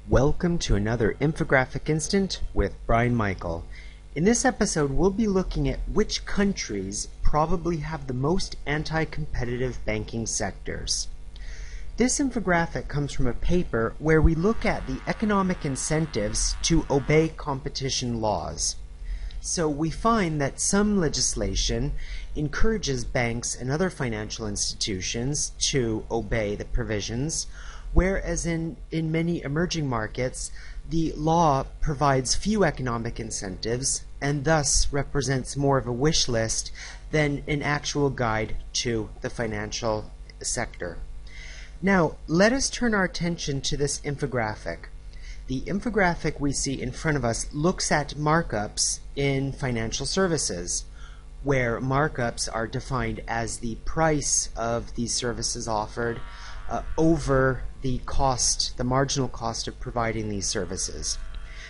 Welcome to another Infographic Instant with Brian Michael. In this episode, we'll be looking at which countries probably have the most anti-competitive banking sectors. This infographic comes from a paper where we look at the economic incentives to obey competition laws. So we find that some legislation encourages banks and other financial institutions to obey the provisions, whereas in many emerging markets, the law provides few economic incentives and thus represents more of a wish list than an actual guide to the financial sector. Now, let us turn our attention to this infographic. The infographic we see in front of us looks at markups in financial services, where markups are defined as the price of these services offered over the cost, the marginal cost of providing these services.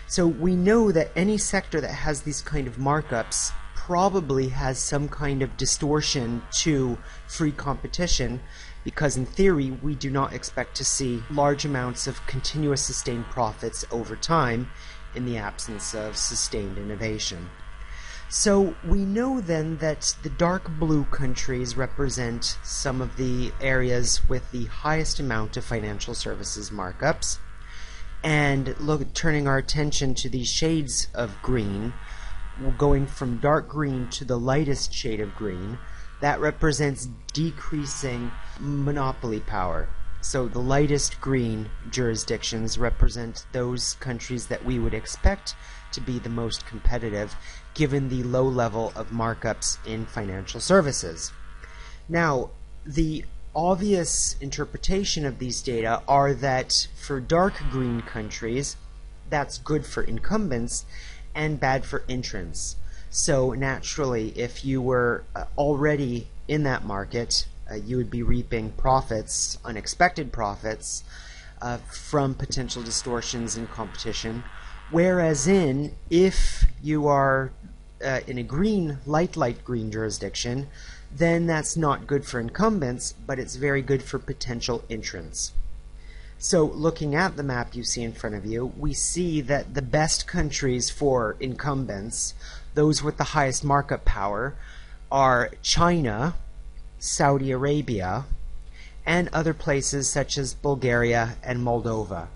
So we know that any sector that has these kind of markups probably has some kind of distortion to free competition, because in theory we do not expect to see large amounts of continuous sustained profits over time in the absence of sustained innovation. So we know then that the dark blue countries represent some of the areas with the highest amount of financial services markups, and turning our attention to these shades of green, going from dark green to the lightest shade of green, that represents decreasing monopoly power. So the lightest green jurisdictions represent those countries that we would expect to be the most competitive, given the low level of markups in financial services. Now, the obvious interpretation of these data are that for dark green countries, that's good for incumbents and bad for entrants. So naturally, if you were already in that market, you would be reaping profits, unexpected profits, from potential distortions in competition. Whereas if you are in a green, light green jurisdiction, then that's not good for incumbents, but it's very good for potential entrants. So looking at the map you see in front of you, we see that the best countries for incumbents, those with the highest markup power, are China, Saudi Arabia, and other places such as Bulgaria and Moldova.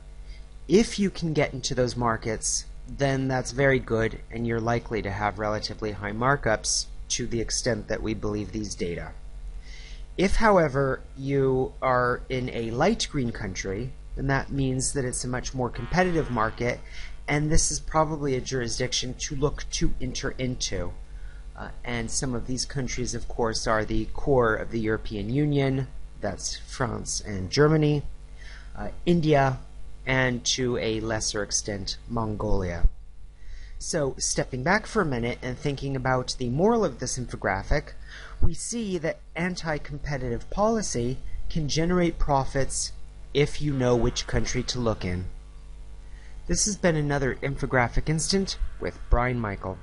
If you can get into those markets, then that's very good, and you're likely to have relatively high markups to the extent that we believe these data. If, however, you are in a light green country, then that means that it's a much more competitive market, and this is probably a jurisdiction to look to enter into. And some of these countries, of course, are the core of the European Union. That's France and Germany, India, and to a lesser extent, Mongolia. So, stepping back for a minute and thinking about the moral of this infographic, we see that anti-competitive policy can generate profits if you know which country to look in. This has been another Infographic Instant with Brian Michael.